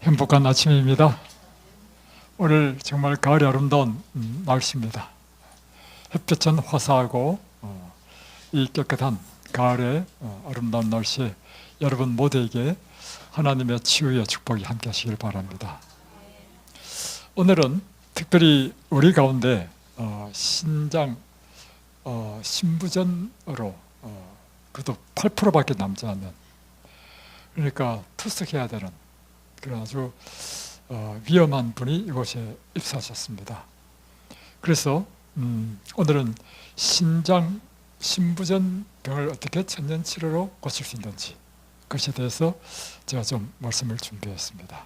행복한 아침입니다. 오늘 정말 가을이 아름다운 날씨입니다. 햇볕은 화사하고 이 깨끗한 가을의 아름다운 날씨에 여러분 모두에게 하나님의 치유의 축복이 함께 하시길 바랍니다. 오늘은 특별히 우리 가운데 신장 신부전으로 그것도 8%밖에 남지 않는, 그러니까 투숙해야 되는 그런 아주 위험한 분이 이곳에 입사하셨습니다. 그래서 오늘은 신부전 병을 어떻게 천년치료로 고칠 수 있는지, 그것에 대해서 제가 좀 말씀을 준비했습니다.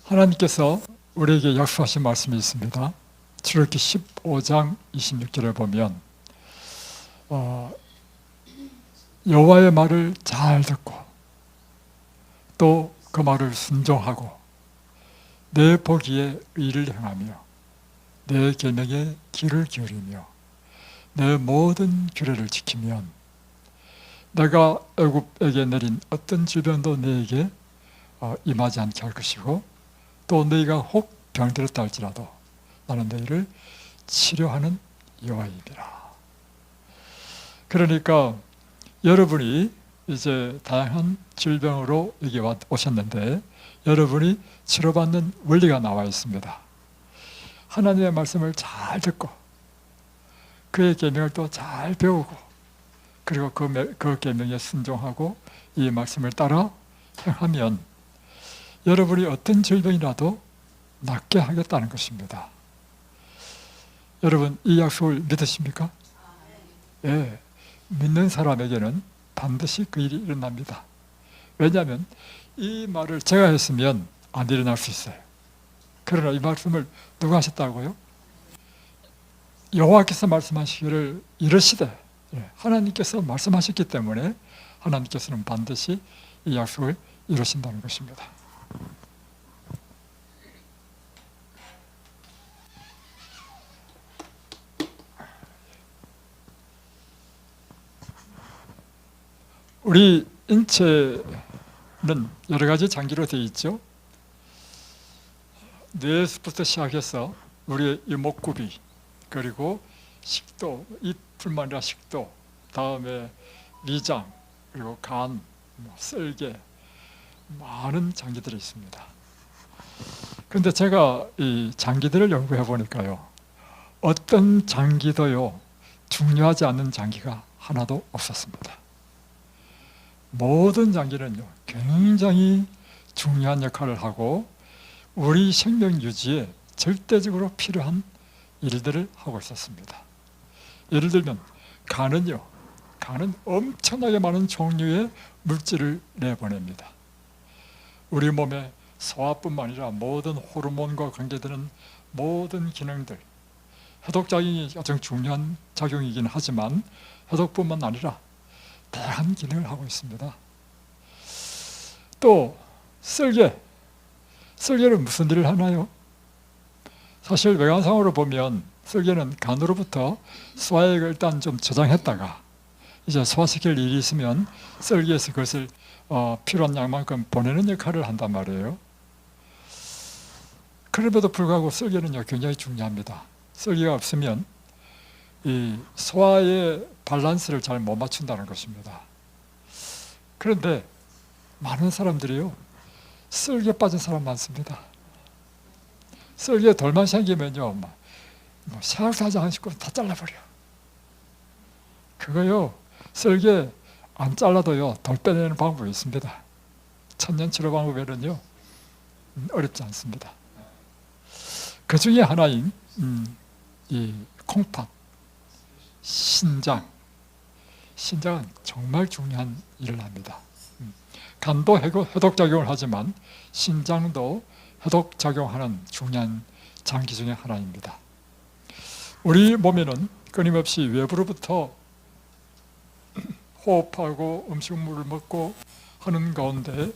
하나님께서 우리에게 약속하신 말씀이 있습니다. 출애굽기 15장 26절에 보면 여호와의 말을 잘 듣고 또 그 말을 순종하고 내 보기에 의를 행하며 내 계명에 귀를 기울이며 내 모든 규례를 지키면 내가 애굽에게 내린 어떤 질병도 너에게 임하지 않게 할 것이고 또 너희가 혹 병들었다 할지라도 나는 너희를 치료하는 여호와이니라. 그러니까 여러분이 이제 다양한 질병으로 여기 오셨는데 여러분이 치료받는 원리가 나와 있습니다. 하나님의 말씀을 잘 듣고 그의 계명을 또 잘 배우고 그리고 그 계명에 순종하고 이 말씀을 따라 행하면 여러분이 어떤 질병이라도 낫게 하겠다는 것입니다. 여러분, 이 약속을 믿으십니까? 예, 믿는 사람에게는 반드시 그 일이 일어납니다. 왜냐하면 이 말을 제가 했으면 안 일어날 수 있어요. 그러나 이 말씀을 누가 하셨다고요? 여호와께서 말씀하시기를 이르시되, 하나님께서 말씀하셨기 때문에 하나님께서는 반드시 이 약속을 이루신다는 것입니다. 우리 인체는 여러 가지 장기로 되어 있죠. 뇌에서부터 시작해서 우리의 이목구비, 그리고 식도, 입뿐만 아니라 식도, 다음에 위장, 그리고 간, 쓸개, 많은 장기들이 있습니다. 그런데 제가 이 장기들을 연구해 보니까요, 어떤 장기도요 중요하지 않는 장기가 하나도 없었습니다. 모든 장기는요 굉장히 중요한 역할을 하고 우리 생명 유지에 절대적으로 필요한 일들을 하고 있었습니다. 예를 들면 간은 엄청나게 많은 종류의 물질을 내보냅니다. 우리 몸의 소화뿐만 아니라 모든 호르몬과 관계되는 모든 기능들, 해독작용이 가장 중요한 작용이긴 하지만 해독뿐만 아니라 다양한 기능을 하고 있습니다. 또 쓸개는 무슨 일을 하나요? 사실 외관상으로 보면 쓸개는 간으로부터 소화액을 일단 좀 저장했다가 이제 소화시킬 일이 있으면 쓸개에서 그것을 필요한 양만큼 보내는 역할을 한단 말이에요. 그럼에도 불구하고 쓸개는요 굉장히 중요합니다. 쓸개가 없으면 이 소화의 밸런스를 잘 못 맞춘다는 것입니다. 그런데 많은 사람들이요 쓸개 빠진 사람 많습니다. 쓸개 돌만 생기면요 샤워도 하지 않고 다 잘라버려. 그거요 쓸개 안 잘라도요 돌 빼내는 방법이 있습니다. 천년치료 방법에는요 어렵지 않습니다. 그 중에 하나인 이 콩팥, 신장은 정말 중요한 일을 합니다. 간도 해독작용을 하지만 신장도 해독작용하는 중요한 장기 중에 하나입니다. 우리 몸에는 끊임없이 외부로부터 호흡하고 음식물을 먹고 하는 가운데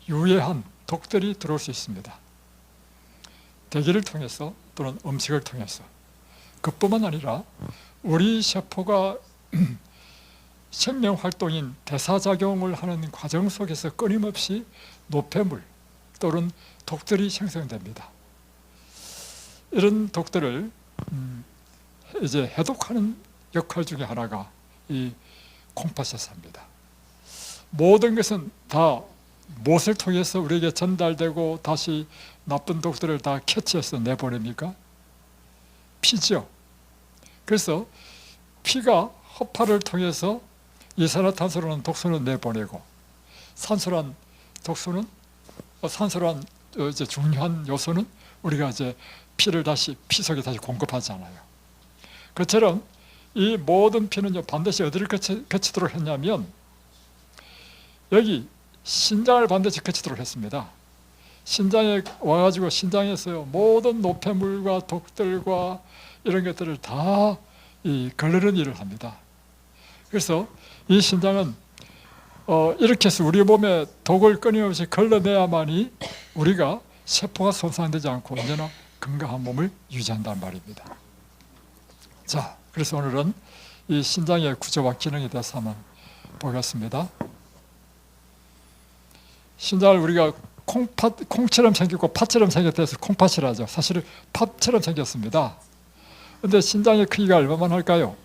유해한 독들이 들어올 수 있습니다. 대기를 통해서 또는 음식을 통해서. 그뿐만 아니라 우리 세포가 생명 활동인 대사작용을 하는 과정 속에서 끊임없이 노폐물 또는 독들이 생성됩니다. 이런 독들을 이제 해독하는 역할 중에 하나가 이 콩팥에서입니다. 모든 것은 다 무엇을 통해서 우리에게 전달되고 다시 나쁜 독들을 다 캐치해서 내보냅니까? 피죠. 그래서 피가 허파를 통해서 이산화탄소라는 독소는 내보내고 산소란 독소는 산소란 이제 중요한 요소는 우리가 이제 피를 다시 피 속에 다시 공급하잖아요. 그처럼 이 모든 피는요 반드시 어디를 거치도록 했냐면 여기 신장을 반드시 거치도록 했습니다. 신장에 와가지고 신장에서요 모든 노폐물과 독들과 이런 것들을 다 걸르는 일을 합니다. 그래서 이 신장은 이렇게 해서 우리 몸에 독을 끊임없이 걸러내야만이 우리가 세포가 손상되지 않고 언제나 건강한 몸을 유지한단 말입니다. 자, 그래서 오늘은 이 신장의 구조와 기능에 대해서 한번 보겠습니다. 신장을 우리가 콩처럼 생겼고 팥처럼 생겼다 해서 콩팥이라죠. 사실은 팥처럼 생겼습니다. 근데 신장의 크기가 얼마만 할까요?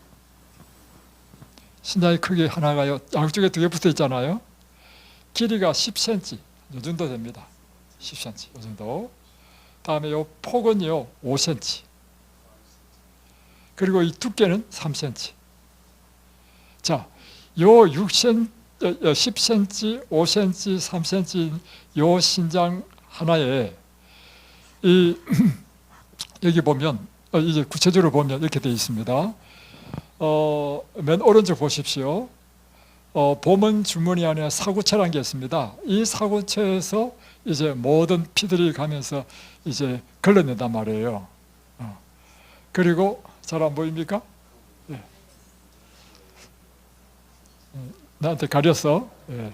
신장의 크기 하나가요 양쪽에 두 개 붙어 있잖아요. 길이가 10cm 이 정도 됩니다. 10cm 이 정도. 다음에 요 폭은요 5cm. 그리고 이 두께는 3cm. 자, 요 6cm, 10cm, 5cm, 3cm 요 신장 하나에 여기 보면 이제 구체적으로 보면 이렇게 되어 있습니다. 맨 오른쪽 보십시오. 보면 주머니 안에 사구체라는 게 있습니다. 이 사구체에서 이제 모든 피들이 가면서 이제 걸러낸단 말이에요. 그리고 잘 안 보입니까? 예. 나한테 가렸어. 예.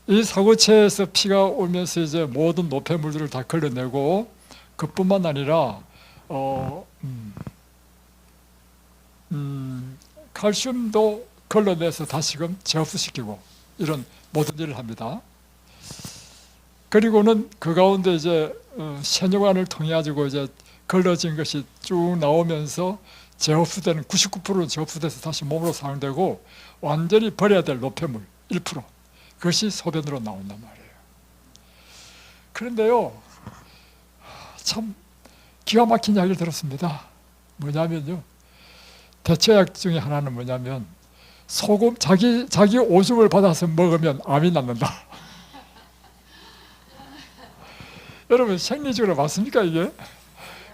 이 사구체에서 피가 오면서 이제 모든 노폐물들을 다 걸러내고 그뿐만 아니라 칼슘도 걸러내서 다시금 재흡수시키고 이런 모든 일을 합니다. 그리고는 그 가운데 이제 세뇨관을 통해 가지고 이제 걸러진 것이 쭉 나오면서 재흡수되는 99%는 재흡수돼서 다시 몸으로 사용되고 완전히 버려야 될 노폐물 1% 그것이 소변으로 나온단 말이에요. 그런데요, 참 기가 막힌 이야기를 들었습니다. 뭐냐면요, 대체약 중에 하나는 뭐냐면 소금, 자기 오줌을 받아서 먹으면 암이 낫는다. 여러분 생리적으로 맞습니까 이게?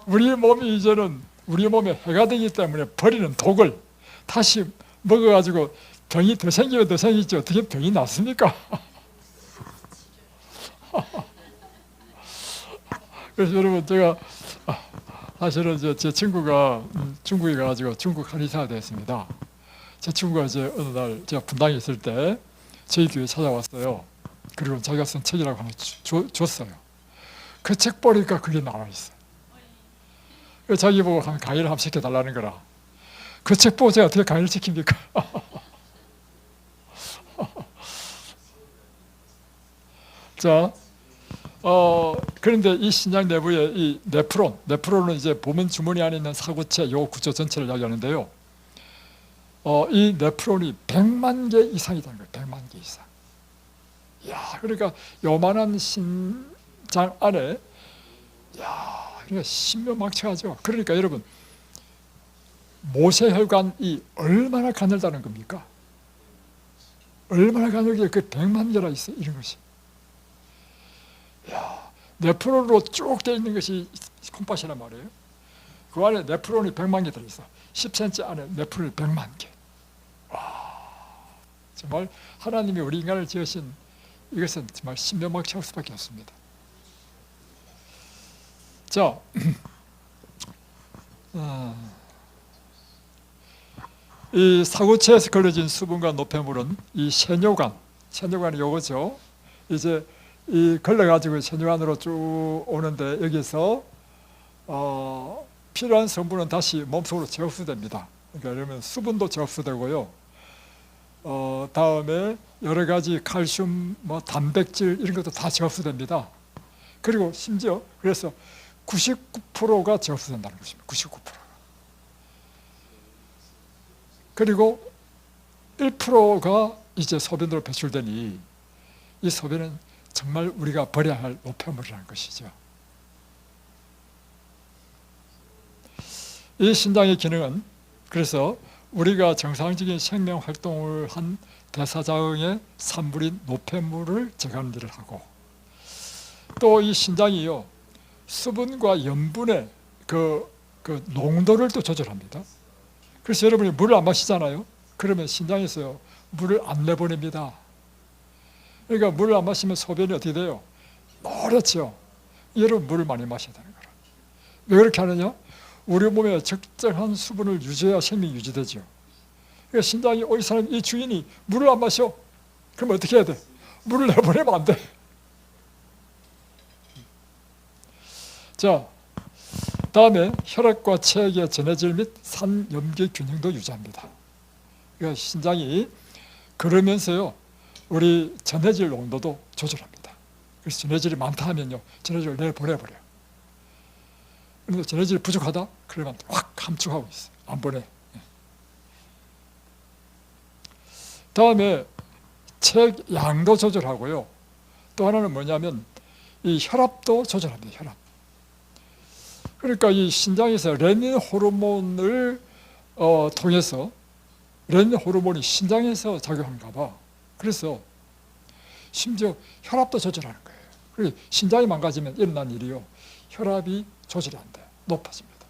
우리 몸이 이제는 우리 몸에 해가 되기 때문에 버리는 독을 다시 먹어가지고 병이 더 생기면 더 생기지 어떻게 병이 낫습니까? 그래서 여러분 제가 사실은 이제 제 친구가 중국에 가가지고 중국 한의사가 되었습니다. 제 친구가 이제 어느 날 제가 분당에 있을 때 저희 교회에 찾아왔어요. 그리고 자기가 쓴 책이라고 하나 줬어요. 그 책 보니까 그게 나와 있어요. 자기 보고 강의를 한번 시켜달라는 거라. 그 책 보고 제가 어떻게 강의를 시킵니까? 자, 그런데 이 신장 내부에 이 네프론은 이제 보면 주머니 안에 있는 사구체 요 구조 전체를 이야기하는데요. 이 네프론이 100만 개 이상이라는 거예요. 100만 개 이상. 야, 그러니까 요만한 신장 안에 그러니까 신묘막측하죠. 그러니까 여러분 모세혈관이 얼마나 가늘다는 겁니까? 얼마나 가늘게 그 100만 개나 있어 이런 것이. 네프론으로 쭉 되어 있는 것이 콩팥이란 말이에요. 그 안에 네프론이 100만 개 들어있어. 10cm 안에 네프론이 100만 개. 와, 정말 하나님이 우리 인간을 지으신 이것은 정말 신묘막측할 수밖에 없습니다. 자, 이 사구체에서 걸러진 수분과 노폐물은 이 세뇨관이 요거죠. 이제 이 걸러가지고 세뇨관으로 쭉 오는데 여기서 필요한 성분은 다시 몸속으로 재흡수됩니다. 그러니까 여러분 수분도 재흡수되고요. 다음에 여러 가지 칼슘, 뭐 단백질 이런 것도 다 재흡수됩니다. 그리고 심지어 그래서 99%가 재흡수된다는 것입니다. 99%. 그리고 1%가 이제 소변으로 배출되니 이 소변은 정말 우리가 버려야 할 노폐물이라는 것이죠. 이 신장의 기능은 그래서 우리가 정상적인 생명 활동을 한 대사자응의 산물인 노폐물을 제거하는 일을 하고, 또 이 신장이요 수분과 염분의 그 농도를 또 조절합니다. 그래서 여러분이 물을 안 마시잖아요. 그러면 신장에서 물을 안 내보냅니다. 그러니까 물을 안 마시면 소변이 어떻게 돼요? 노랗죠. 여러분 물을 많이 마셔야 되는 거라. 왜 그렇게 하느냐? 우리 몸에 적정한 수분을 유지해야 생명이 유지되죠. 그러니까 신장이 이 사람, 이 주인이 물을 안 마셔. 그럼 어떻게 해야 돼? 물을 내보내면 안 돼. 자, 다음에 혈액과 체액의 전해질 및 산염기 균형도 유지합니다. 그러니까 신장이 그러면서요 우리 전해질 농도도 조절합니다. 그래서 전해질이 많다 하면요 전해질을 내보내버려요. 그런데 전해질이 부족하다? 그러면 확 감축하고 있어요. 안 보내. 다음에 체액 양도 조절하고요. 또 하나는 뭐냐면 이 혈압도 조절합니다. 혈압. 그러니까 이 신장에서 레닌 호르몬을 통해서, 레닌 호르몬이 신장에서 작용하는가 봐. 그래서 심지어 혈압도 조절하는 거예요. 그래서 신장이 망가지면 일어난 일이요 혈압이 조절이 안 돼. 높아집니다.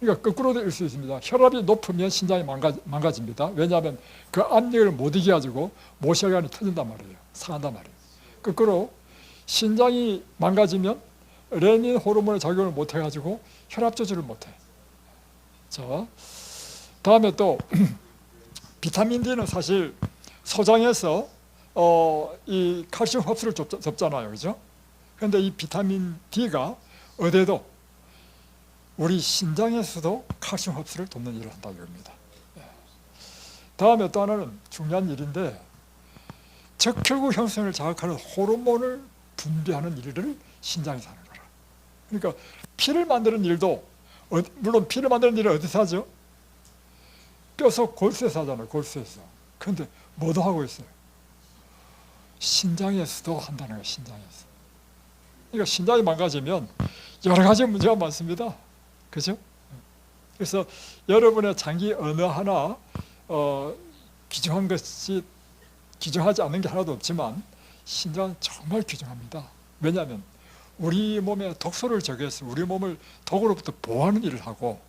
그러니까 거꾸로 될 수 있습니다. 혈압이 높으면 신장이 망가집니다. 왜냐하면 그 압력을 못 이겨가지고 모세혈관이 터진단 말이에요. 상한단 말이에요. 거꾸로 신장이 망가지면 레닌 호르몬의 작용을 못 해가지고 혈압 조절을 못 해. 자, 다음에 또 비타민 D는 사실 소장에서 이 칼슘 흡수를 돕잖아요. 그죠? 그런데 이 비타민 D가 어디에도 우리 신장에서도 칼슘 흡수를 돕는 일을 한다 이겁니다. 다음에 또 하나는 중요한 일인데 적혈구 형성을 자극하는 호르몬을 분비하는 일을 신장에서 하는 거라. 그러니까 피를 만드는 일도 물론 피를 만드는 일은 어디서 하죠? 뼈속 골수에서 하잖아요. 골수에서. 그런데 뭐도 하고 있어요? 신장에서도 한다는 거예요. 신장에서. 그러니까 신장이 망가지면 여러 가지 문제가 많습니다. 그죠? 그래서 여러분의 장기 어느 하나 귀중한 것이 귀중하지 않은 게 하나도 없지만 신장은 정말 귀중합니다. 왜냐하면 우리 몸에 독소를 제거해서 우리 몸을 독으로부터 보호하는 일을 하고,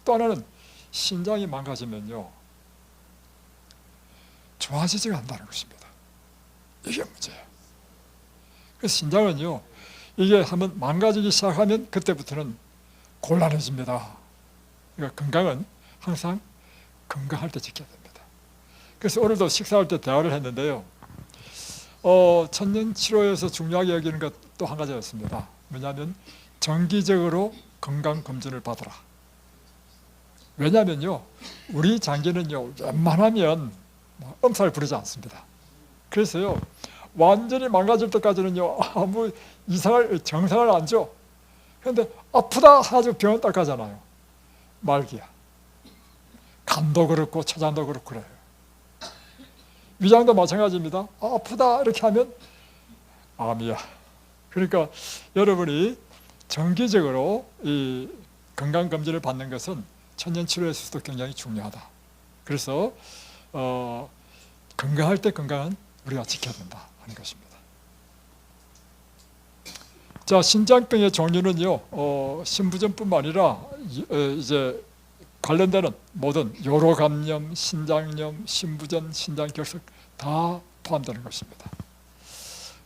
또 하나는 신장이 망가지면요 좋아지지가 않는다는 것입니다. 이게 문제예요. 그래서 신장은요 이게 한번 망가지기 시작하면 그때부터는 곤란해집니다. 그러니까 건강은 항상 건강할 때 지켜야 됩니다. 그래서 오늘도 식사할 때 대화를 했는데요 천년치료에서 중요하게 여기는 것 또 한 가지였습니다. 뭐냐면 정기적으로 건강검진을 받으라. 왜냐면요 우리 장기는요 웬만하면 엄살 부리지 않습니다. 그래서요 완전히 망가질 때까지는요 아무 정상을 안 줘. 그런데 아프다 하고 병원 딱 가잖아요. 말기야. 간도 그렇고 췌장도 그렇고 그래요. 위장도 마찬가지입니다. 아프다 이렇게 하면 암이야. 그러니까 여러분이 정기적으로 이 건강검진을 받는 것은 천년치료에서도 굉장히 중요하다. 그래서 건강할 때 건강은 우리가 지켜야 된다 하는 것입니다. 자, 신장병의 종류는요 신부전뿐만 아니라 이제 관련되는 모든 요로감염, 신장염, 신부전, 신장결석 다 포함되는 것입니다.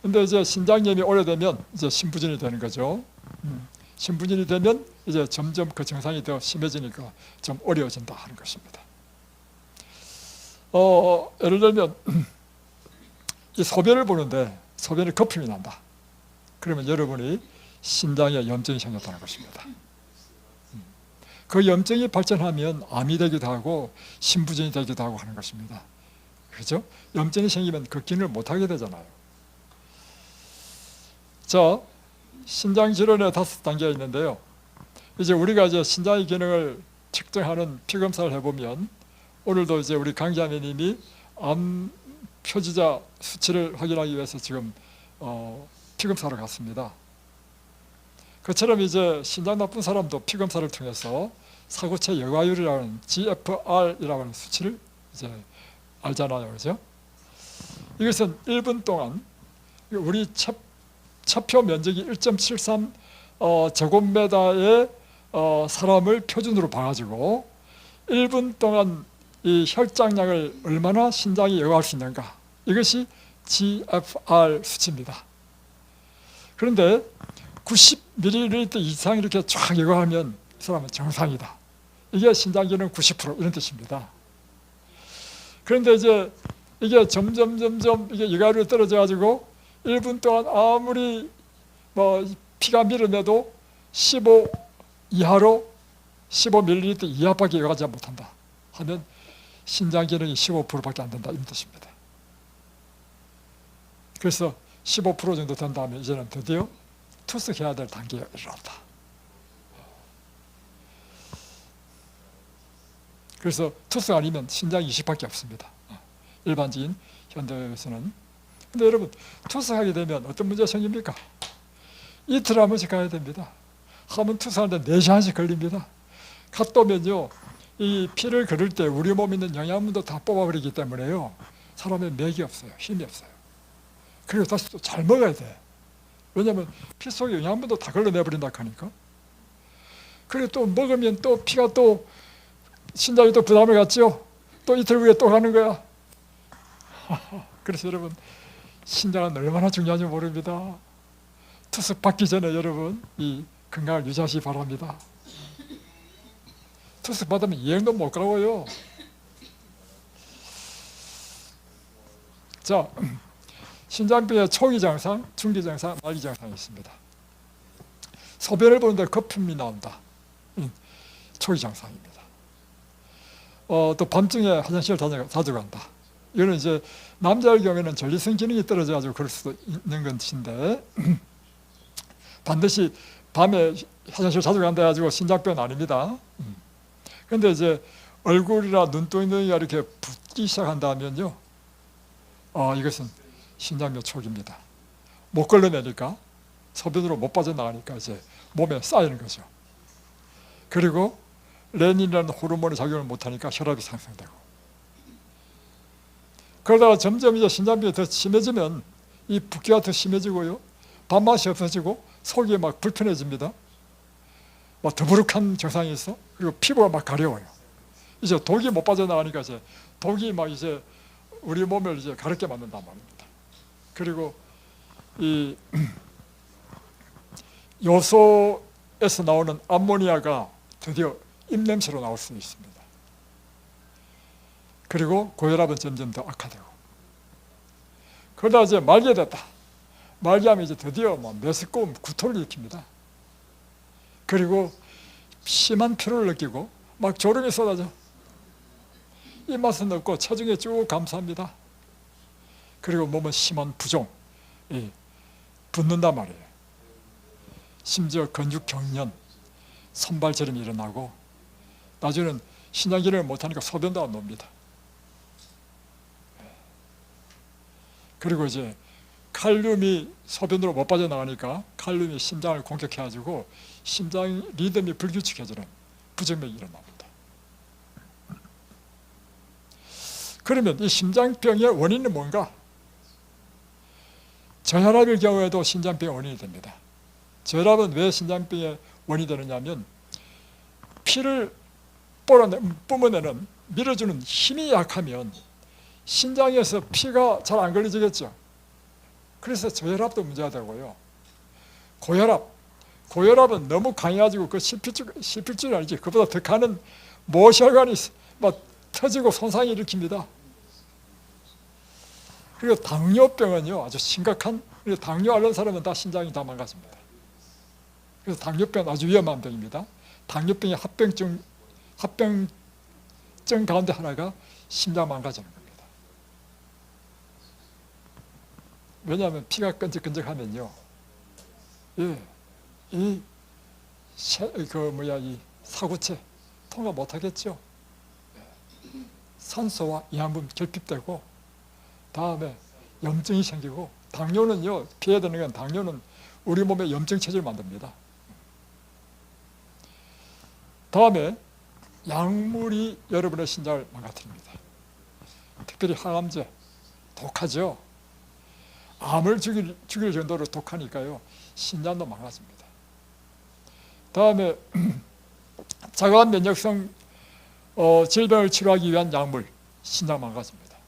근데 이제 신장염이 오래되면 이제 신부전이 되는 거죠. 신부전이 되면 이제 점점 그 증상이 더 심해지니까 좀 어려워진다 하는 것입니다. 예를 들면 이 소변을 보는데 소변에 거품이 난다. 그러면 여러분이 신장에 염증이 생겼다는 것입니다. 그 염증이 발전하면 암이 되기도 하고 신부전이 되기도 하고 하는 것입니다. 그렇죠? 염증이 생기면 그 기능을 못하게 되잖아요. 자, 신장 질환의 5단계가 있는데요. 이제 우리가 이제 신장의 기능을 측정하는 피 검사를 해보면, 오늘도 이제 우리 강자매님이 암 표지자 수치를 확인하기 위해서 지금 피 검사를 갔습니다. 그처럼 이제 신장 나쁜 사람도 피 검사를 통해서 사고체 여과율이라는 GFR이라고 하는 수치를 이제 알잖아요, 그죠? 이것은 1분 동안 우리 차표 면적이 1.73 제곱미터의 사람을 표준으로 봐가지고 1분 동안 이 혈장량을 얼마나 신장이 여과할 수 있는가, 이것이 GFR 수치입니다. 그런데 90ml 이상 이렇게 쫙 여과하면 이 사람은 정상이다. 이게 신장 기능 90% 이런 뜻입니다. 그런데 이제 이게 점점 이게 여과율이 떨어져 가지고 1분 동안 아무리 피가 밀어내도 15 이하로 15ml 이하밖에 여과하지 못한다 하면 신장 기능이 15%밖에 안 된다, 이런 뜻입니다. 그래서 15% 정도 된다면 이제는 드디어 투석해야 될 단계에 이르렀다. 그래서 투석 아니면 신장 이식밖에 없습니다. 일반적인 현대에서는. 근데 여러분, 투석하게 되면 어떤 문제가 생깁니까? 이틀에 한 번씩 가야 됩니다. 하면 투석하는데 4시간씩 걸립니다. 갔다 오면요, 이 피를 그릴 때 우리 몸에 있는 영양분도 다 뽑아버리기 때문에요, 사람의 맥이 없어요. 힘이 없어요. 그리고 다시 또 잘 먹어야 돼. 왜냐하면 피 속에 영양분도 다 걸러내버린다 하니까. 그리고 또 먹으면 또 피가 또 신장이 또 부담을 갖죠. 또 이틀 후에 또 가는 거야. 그래서 여러분, 신장은 얼마나 중요한지 모릅니다. 투석 받기 전에 여러분 이 건강을 유지하시기 바랍니다. 투석 받으면 여행도 못 가고요. 자, 신장병의 초기 증상, 중기 증상, 말기 증상이 있습니다. 소변을 보는데 거품이 나온다. 초기 증상입니다. 또 밤중에 화장실을 자주 간다. 이거는 이제 남자의 경우에는 전립선 기능이 떨어져가지고 그럴 수도 있는 것인데, 반드시 밤에 화장실 자주 간다 해가지고 신장병은 아닙니다. 그런데 이제 얼굴이나 눈동이가 이렇게 붓기 시작한다면요, 이것은 신장병 초기입니다. 못 걸러내니까, 소변으로 못 빠져나가니까 이제 몸에 쌓이는 거죠. 그리고 레닌이라는 호르몬이 작용을 못하니까 혈압이 상승되고, 그러다가 점점 이제 신장병이 더 심해지면 이 붓기가 더 심해지고요, 밥맛이 없어지고 속이 막 불편해집니다. 막 더부룩한 증상이 있어. 그리고 피부가 막 가려워요. 이제 독이 못 빠져나가니까 이제 독이 막 이제 우리 몸을 이제 가렵게 만든단 말입니다. 그리고 이 요소에서 나오는 암모니아가 드디어 입냄새로 나올 수 있습니다. 그리고 고혈압은 점점 더 악화되고, 그러다 이제 말게 됐다. 말기하면 이제 드디어 메스꺼운 구토를 일으킵니다. 그리고 심한 피로를 느끼고 막 졸음이 쏟아져. 입맛은 없고 체중에 쭉 감소합니다. 그리고 몸은 심한 부종, 붓는단 말이에요. 심지어 근육경련, 손발저림이 일어나고, 나중에는 신장 기능을 못하니까 소변도 안 놉니다. 그리고 이제 칼륨이 소변으로 못 빠져나가니까 칼륨이 심장을 공격해가지고 심장 리듬이 불규칙해지는 부정맥이 일어납니다. 그러면 이 심장병의 원인은 뭔가? 저혈압일 경우에도 신장병의 원인이 됩니다. 저혈압은 왜 신장병의 원인이 되느냐면, 피를 뿜어내는, 밀어주는 힘이 약하면 신장에서 피가 잘 안 걸려지겠죠. 그래서 저혈압도 문제가 되고요. 고혈압은 너무 강해가지고 그 씹힐 줄 알지, 그보다 더 가는 모혈관이 막 터지고 손상을 일으킵니다. 그리고 당뇨병은요, 아주 심각한, 당뇨 앓는 사람은 다 신장이 다 망가집니다. 그래서 당뇨병은 아주 위험한 병입니다. 당뇨병의 합병증 가운데 하나가 심장 망가지는 겁니다. 왜냐하면 피가 끈적끈적하면요, 예, 이 사구체 통과 못하겠죠. 산소와 영양분 결핍되고, 다음에 염증이 생기고, 당뇨는요, 피해야 되는 건 당뇨는 우리 몸에 염증 체질을 만듭니다. 다음에 약물이 여러분의 신장을 망가뜨립니다. 특별히 항암제, 독하죠. 암을 죽일 정도로 독하니까요, 신장도 망가집니다. 다음에 자가 면역성 질병을 치료하기 위한 약물, 신장 망가집니다.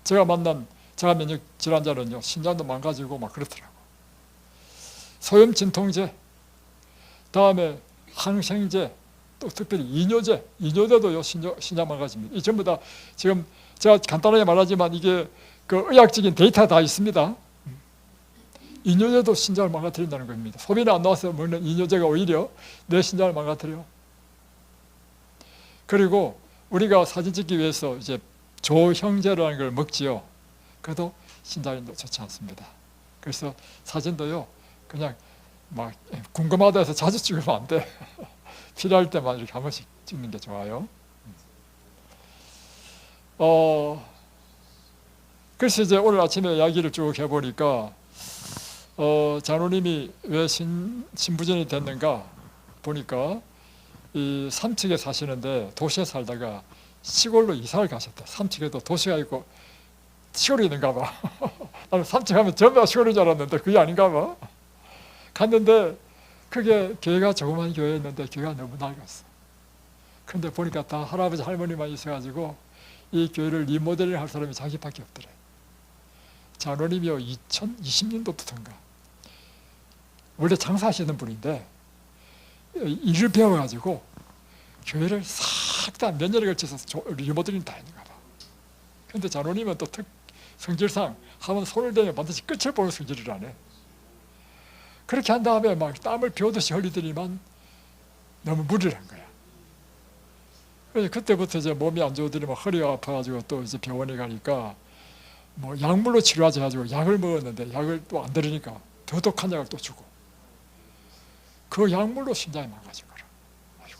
제가 만난 자가 면역 질환자는요, 신장도 망가지고 막 그렇더라고. 소염 진통제, 다음에 항생제, 또 특별히 이뇨제도요, 신장 망가집니다. 이 전부 다 지금 제가 간단하게 말하지만 이게 그 의학적인 데이터가 다 있습니다. 이뇨제도 신장을 망가뜨린다는 겁니다. 소변이 안 나와서 먹는 이뇨제가 오히려 내 신장을 망가뜨려요. 그리고 우리가 사진 찍기 위해서 이제 조형제라는 걸 먹지요. 그래도 신장이 좋지 않습니다. 그래서 사진도요, 그냥 막 궁금하다 해서 자주 찍으면 안 돼. 필요할 때만 이렇게 한 번씩 찍는 게 좋아요. 그래서 이제 오늘 아침에 이야기를 쭉 해보니까 장로님이 왜 신부전이 됐는가 보니까 이 삼척에 사시는데 도시에 살다가 시골로 이사를 가셨다. 삼척에도 도시가 있고 시골이 있는가 봐. 나는 삼척 하면 전부 다 시골인 줄 알았는데 그게 아닌가 봐. 갔는데 그게 교회가 조그만 교회였는데 교회가 너무 낡았어. 근데 보니까 다 할아버지 할머니만 있어가지고 이 교회를 리모델링 할 사람이 자기밖에 없더래. 장로님이요, 2020년도부터인가 원래 장사하시는 분인데 일을 배워가지고 교회를 싹 다 몇 년에 걸쳐서 리모델링 다 했는가 봐. 근데 장로님은 또 성질상 하면 손을 대면 반드시 끝을 보는 성질을 안 해. 그렇게 한 다음에 막 땀을 비오듯이 흘리더니만 너무 무리를 한 거야. 그래서 그때부터 이제 몸이 안 좋으더니 막 허리가 아파가지고 또 이제 병원에 가니까 뭐 약물로 치료하자 해가지고 약을 먹었는데 약을 또 안 들으니까 더 독한 약을 또 주고 그 약물로 심장이 망가진 거라. 아이고.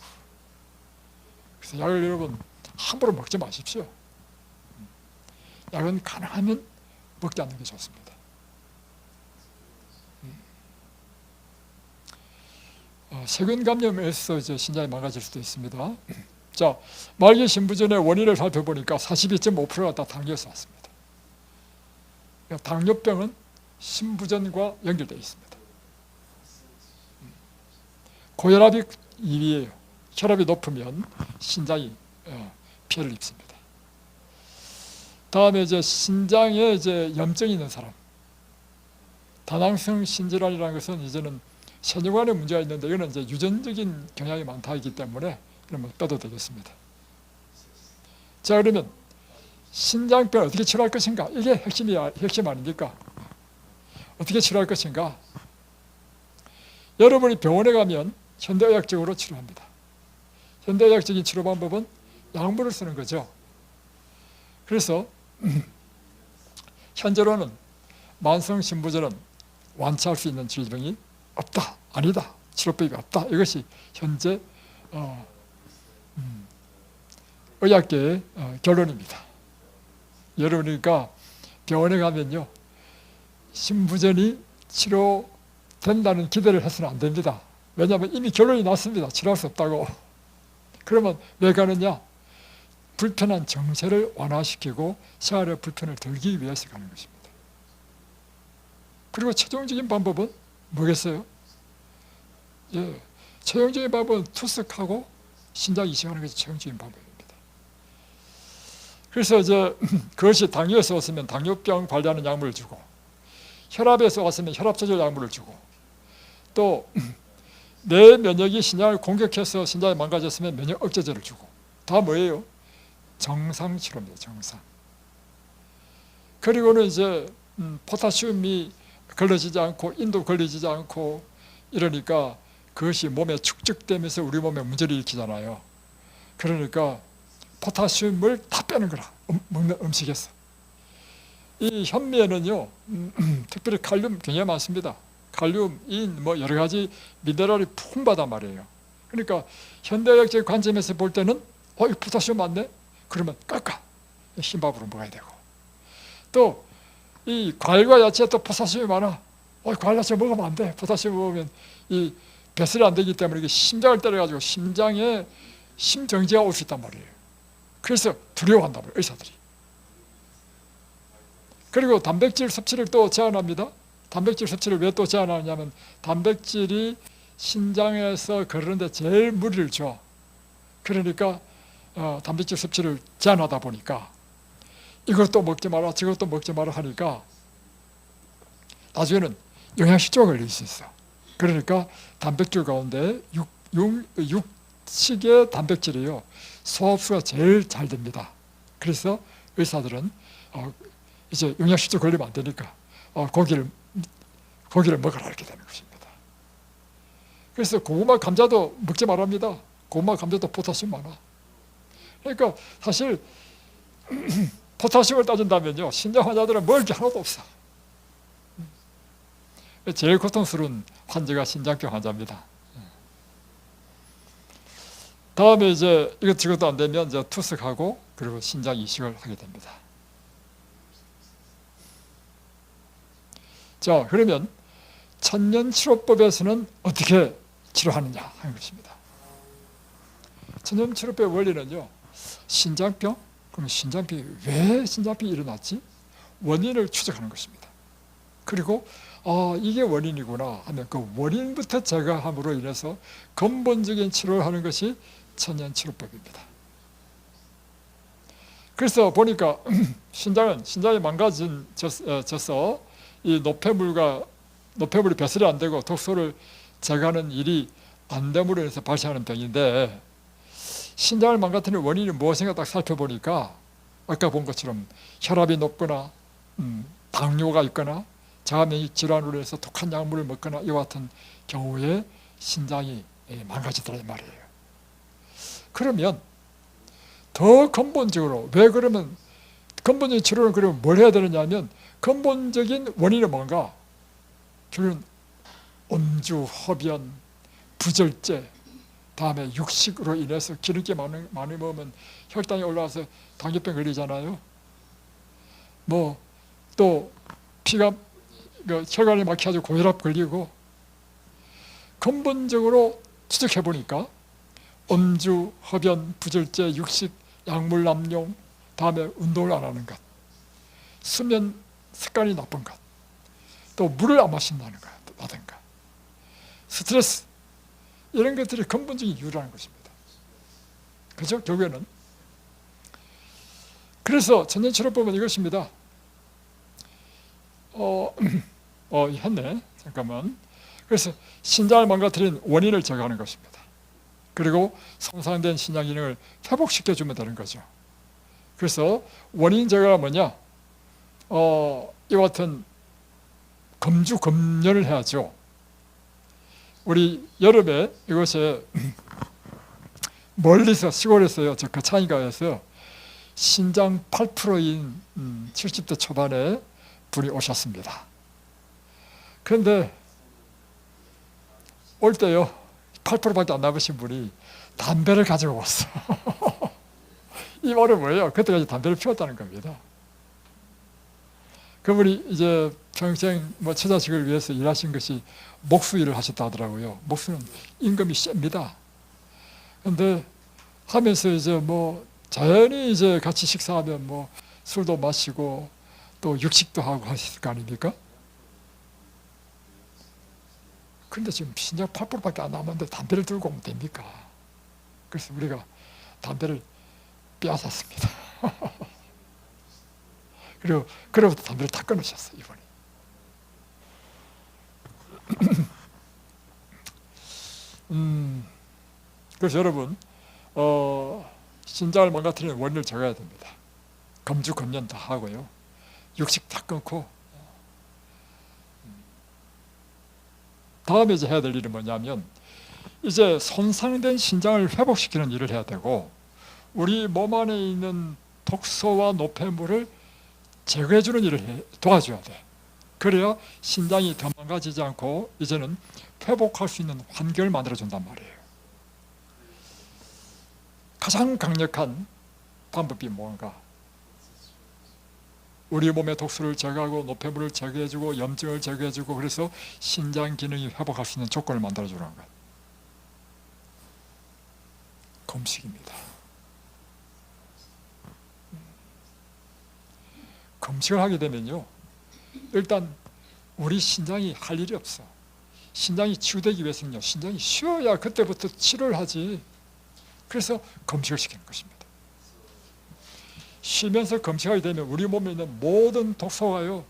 그래서 약을 여러분 함부로 먹지 마십시오. 약은 가능하면 먹지 않는 게 좋습니다. 세균 감염에서 이제 신장이 망가질 수도 있습니다. 자, 말기 신부전의 원인을 살펴보니까 42.5%가 다 당뇨에서 왔습니다. 그러니까 당뇨병은 신부전과 연결되어 있습니다. 고혈압이 2위예요. 혈압이 높으면 신장이 피해를 입습니다. 다음에 이제 신장에 이제 염증이 있는 사람, 다낭성 신질환이라는 것은 이제는 세뇨관에 문제가 있는데 이거는 이제 유전적인 경향이 많다기 때문에 그러면 빼도 되겠습니다. 자, 그러면 신장병을 어떻게 치료할 것인가? 이게 핵심 아닙니까? 어떻게 치료할 것인가? 여러분이 병원에 가면 현대의학적으로 치료합니다. 현대의학적인 치료 방법은 약물을 쓰는 거죠. 그래서 현재로는 만성신부전은 완치할 수 있는 질병이 없다, 아니다, 치료법이 없다. 이것이 현재 의학계의 결론입니다. 여러분이니까 병원에 가면요, 신부전이 치료된다는 기대를 해서는 안 됩니다. 왜냐하면 이미 결론이 났습니다. 치료할 수 없다고. 그러면 왜 가느냐? 불편한 정세를 완화시키고 생활의 불편을 덜기 위해서 가는 것입니다. 그리고 최종적인 방법은 뭐겠어요? 예, 최종적인 방법은 투석하고 신장 이식하는 것이 최종적인 방법입니다. 그래서 이제 그것이 당뇨에서 왔으면 당뇨병 관리하는 약물을 주고, 혈압에서 왔으면 혈압 조절 약물을 주고, 또 내 면역이 신장을 공격해서 신장이 망가졌으면 면역 억제제를 주고, 다 뭐예요? 정상 치료입니다. 정상. 그리고는 이제 포타슘이 걸러지지 않고 인도 걸리지 않고 이러니까 그것이 몸에 축적되면서 우리 몸에 문제를 일으키잖아요. 그러니까 포타슘을 다 빼는 거라, 먹는 음식에서. 이 현미에는요, 특별히 칼륨 굉장히 많습니다. 칼륨, 인, 뭐 여러 가지 미네랄이 풍부하단 말이에요. 그러니까 현대의학적 관점에서 볼 때는 이 포타슘 많네? 그러면 깎아 흰밥으로 먹어야 되고, 또 이 과일과 야채에 또 포타슘이 많아. 과일 야채 먹으면 안 돼. 포타슘 먹으면 이 배설이 안 되기 때문에 이게 심장을 때려가지고 심장에 심정지가 올 수 있단 말이에요. 그래서 두려워한단 말이에요, 의사들이. 그리고 단백질 섭취를 또 제한합니다. 단백질 섭취를 왜 또 제한하냐면 단백질이 신장에서 그러는데 제일 무리를 줘. 그러니까 단백질 섭취를 제한하다 보니까 이것도 먹지 마라 저것도 먹지 마라 하니까 나중에는 영양실조가 걸릴 수 있어. 그러니까 단백질 가운데 육식의 단백질이요, 소화흡수가 제일 잘 됩니다. 그래서 의사들은 이제 영양실조 걸리면 안 되니까 고기를 먹으라 이렇게 되는 것입니다. 그래서 고구마 감자도 먹지 말랍니다. 고구마 감자도 포타슘 많아. 그러니까 사실 포타슘을 따진다면요, 신장 환자들은 먹을 게 하나도 없어. 제일 고통스러운 환자가 신장병 환자입니다. 다음에 이제 이것도 안 되면 이제 투석하고 그리고 신장 이식을 하게 됩니다. 자, 그러면 천년치료법에서는 어떻게 치료하느냐 하는 것입니다. 천년치료법의 원리는요, 신장병, 그럼 신장병이 왜 신장병이 일어났지? 원인을 추적하는 것입니다. 그리고 이게 원인이구나 하면 그 원인부터 제거함으로 인해서 근본적인 치료를 하는 것이 천년치료법입니다. 그래서 보니까 신장이 망가져서 이 노폐물이 배설이 안 되고 독소를 제거하는 일이 안 됨으로 인해서 발생하는 병인데, 신장을 망가뜨리는 원인이 무엇인가 딱 살펴보니까 아까 본 것처럼 혈압이 높거나 당뇨가 있거나 자가면역 질환으로 해서 독한 약물을 먹거나 이와 같은 경우에 신장이 망가지더란 말이에요. 그러면 더 근본적으로, 왜 그러면 근본적인 치료는 그러면 뭘 해야 되느냐 하면, 근본적인 원인은 뭔가? 결국은 음주, 흡연, 부절제, 다음에 육식으로 인해서 기름기 많이 먹으면 혈당이 올라와서 당뇨병 걸리잖아요. 뭐 또 피가 혈관이 막혀가지고 고혈압 걸리고. 근본적으로 추적해 보니까 음주, 흡연, 부절제, 육식, 약물 남용, 다음에 운동을 안 하는 것, 수면 습관이 나쁜 것, 또 물을 안 마신다는 거라든가 스트레스, 이런 것들이 근본적인 이유라는 것입니다. 그죠? 결국에는. 그래서 천년치료법은 이것입니다. 했네. 잠깐만. 그래서 신장을 망가뜨린 원인을 제거하는 것입니다. 그리고 손상된 신장 기능을 회복시켜주면 되는 거죠. 그래서 원인 제거가 뭐냐? 이와 같은 금주금연을 해야죠. 우리 여름에 이곳에 멀리서 시골에서요, 저 거창이가에서 신장 8%인 70대 초반에 분이 오셨습니다. 그런데 올 때요, 8%밖에 안 남으신 분이 담배를 가지고 왔어. 이 말은 뭐예요? 그때까지 담배를 피웠다는 겁니다. 그분이 이제 평생 처자식을 위해서 일하신 것이 목수 일을 하셨다 하더라고요. 목수는 임금이 셉니다. 그런데 하면서 이제 자연히 이제 같이 식사하면 술도 마시고 또 육식도 하고 하실 거 아닙니까? 근데 지금 신장 8%밖에 안 남았는데 담배를 들고 오면 됩니까? 그래서 우리가 담배를 빼앗았습니다. 그리고 그로부터 담배를 다 끊으셨어요, 이분이. 그래서 여러분, 신장을 망가뜨리는 원인을 적어야 됩니다. 금주금연 다 하고요, 육식 다 끊고. 다음에 이제 해야 될 일은 뭐냐면, 이제 손상된 신장을 회복시키는 일을 해야 되고, 우리 몸 안에 있는 독소와 노폐물을 제거해주는 일을 도와줘야 돼. 그래야 신장이 더 망가지지 않고 이제는 회복할 수 있는 환경을 만들어준단 말이에요. 가장 강력한 방법이 뭔가? 우리 몸의 독소를 제거하고 노폐물을 제거해주고 염증을 제거해주고, 그래서 신장 기능이 회복할 수 있는 조건을 만들어주는 것. 금식입니다. 금식을 하게 되면요, 일단 우리 신장이 할 일이 없어. 신장이 치유되기 위해서는요, 신장이 쉬어야 그때부터 치료를 하지. 그래서 금식을 시키는 것입니다. 쉬면서 금식하게 되면 우리 몸에 있는 모든 독소가요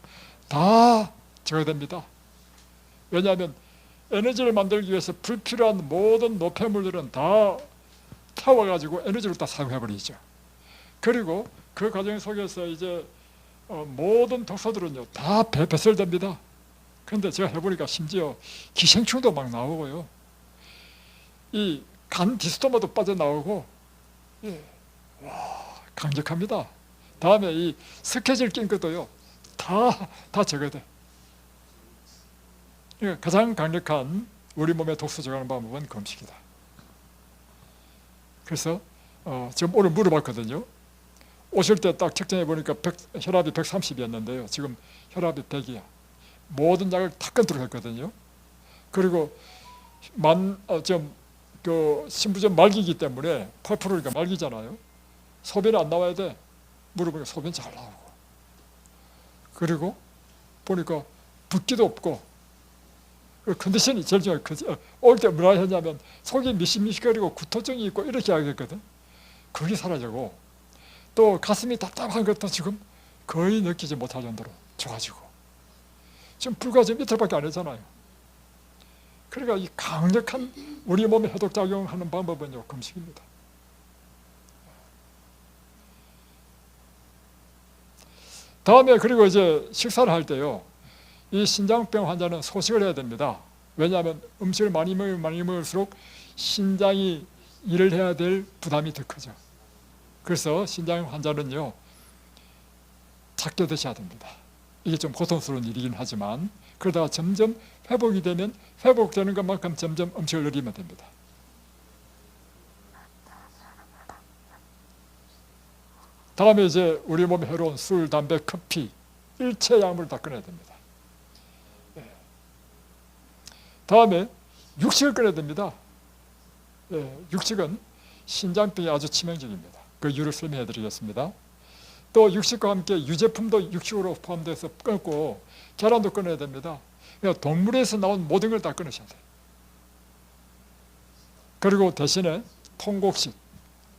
다 제거됩니다. 왜냐하면 에너지를 만들기 위해서 불필요한 모든 노폐물들은 다 태워가지고 에너지를 다 사용해버리죠. 그리고 그 과정 속에서 이제 모든 독소들은요 다 배설됩니다. 그런데 제가 해보니까 심지어 기생충도 막 나오고요, 이 간 디스토마도 빠져나오고, 예. 와, 강력합니다. 다음에 이 스케줄 낀 것도요 다 제거돼. 그러니까 가장 강력한 우리 몸의 독소 제거하는 방법은 금식이다. 그래서 지금 오늘 물어봤거든요. 오실 때 딱 측정해 보니까 혈압이 130이었는데요 지금 혈압이 100이야 모든 약을 다 끊도록 했거든요. 그리고 그 신부전 말기이기 때문에 8%니까 말기잖아요. 소변이 안 나와야 돼. 물어보니까 소변 잘 나오고, 그리고 보니까 붓기도 없고, 그 컨디션이 제일 중요해요. 올 때 뭐라 했냐면 속이 미식미식거리고 구토증이 있고 이렇게 하겠거든. 그게 사라지고, 또 가슴이 답답한 것도 지금 거의 느끼지 못할 정도로 좋아지고, 지금 불과 지금 이틀밖에 안 했잖아요. 그러니까 이 강력한 우리 몸에 해독작용하는 방법은요 금식입니다. 다음에 그리고 이제 식사를 할 때요, 이 신장병 환자는 소식을 해야 됩니다. 왜냐하면 음식을 많이 먹을수록 신장이 일을 해야 될 부담이 더 크죠. 그래서 신장 환자는요 작게 드셔야 됩니다. 이게 좀 고통스러운 일이긴 하지만, 그러다가 점점 회복이 되면 회복되는 것만큼 점점 음식을 늘리면 됩니다. 다음에 이제 우리 몸에 해로운 술, 담배, 커피, 일체 약물을 다 끊어야 됩니다. 다음에 육식을 끊어야 됩니다. 육식은 신장병이 아주 치명적입니다. 그 이유를 설명해 드리겠습니다. 또 육식과 함께 유제품도 육식으로 포함돼서 끊고, 계란도 끊어야 됩니다. 그러니까 동물에서 나온 모든 걸 다 끊으셔야 돼요. 그리고 대신에 통곡식,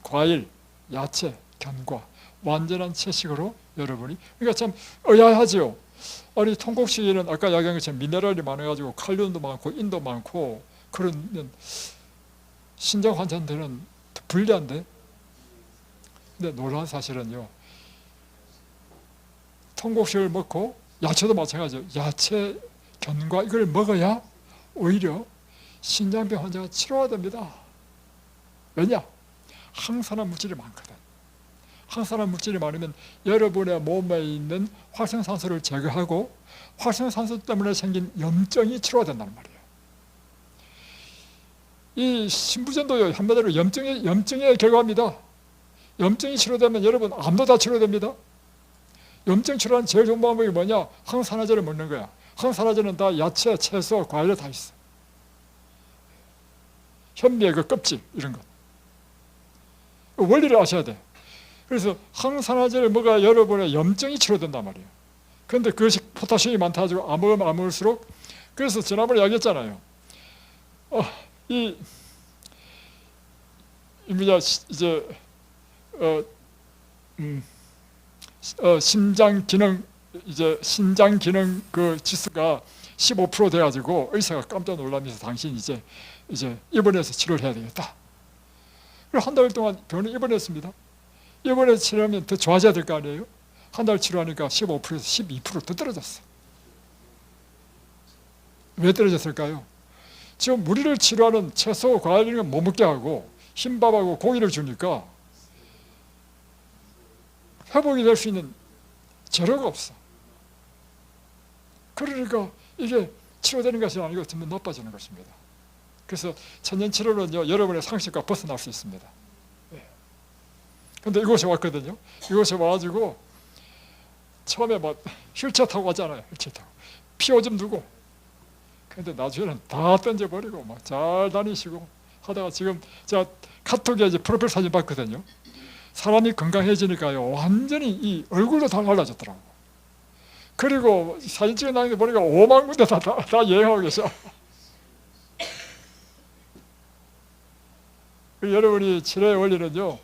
과일, 야채, 견과, 완전한 채식으로 여러분이, 그러니까 참 의아하죠. 아니 통곡식에는 아까 이야기한 것처럼 미네랄이 많아가지고 칼륨도 많고 인도 많고, 그런 신장 환자들은 불리한데, 근데 놀라운 사실은요, 통곡식을 먹고 야채도 마찬가지예요. 야채, 견과 이걸 먹어야 오히려 신장병 환자가 치료가 됩니다. 왜냐? 항산화 물질이 많거든. 항산화 물질이 많으면 여러분의 몸에 있는 활성산소를 제거하고 활성산소 때문에 생긴 염증이 치료가 된단 말이에요. 이 신부전도요 한마디로 염증의 결과입니다. 염증이 치료되면 여러분 암도 다 치료됩니다. 염증 치료하는 제일 좋은 방법이 뭐냐? 항산화제를 먹는 거야. 항산화제는 다 야채, 채소, 과일에 다 있어. 현미의 그 껍질 이런 것. 원리를 아셔야 돼. 그래서 항산화제를 먹어야 여러분의 염증이 치료된단 말이에요. 그런데 그것이 포타슘이 많다고 안 먹으면 안 먹을수록, 그래서 지난번에 이야기했잖아요. 심장 기능 그 지수가 15% 돼가지고 의사가 깜짝 놀라면서 당신 이제 입원해서 치료를 해야 되겠다. 그리고 한 달 동안 병원에 입원했습니다. 입원해서 치료하면 더 좋아져야 될 거 아니에요? 한 달 치료하니까 15%에서 12% 더 떨어졌어. 왜 떨어졌을까요? 지금 무리를 치료하는 채소, 과일 이런 거 못 먹게 하고 흰밥하고 고기를 주니까 회복이 될 수 있는 재료가 없어. 그러니까 이게 치료되는 것이 아니고 더 나빠지는 것입니다. 그래서 천연치료는요, 여러분의 상식과 벗어날 수 있습니다. 근데 이곳에 왔거든요. 이곳에 와가지고 처음에 막 휠체어 타고 왔잖아요. 휠체어 타고 피 오줌 두고. 근데 나중에는 다 던져버리고 막 잘 다니시고 하다가 지금 제가 카톡에 이제 프로필 사진 봤거든요. 사람이 건강해지니까요, 완전히 이 얼굴도 다 달라졌더라고. 그리고 사진 찍어 나는데 보니까 5만 군데 다 여행하고 계셔. 여러분이 치료의 원리는요,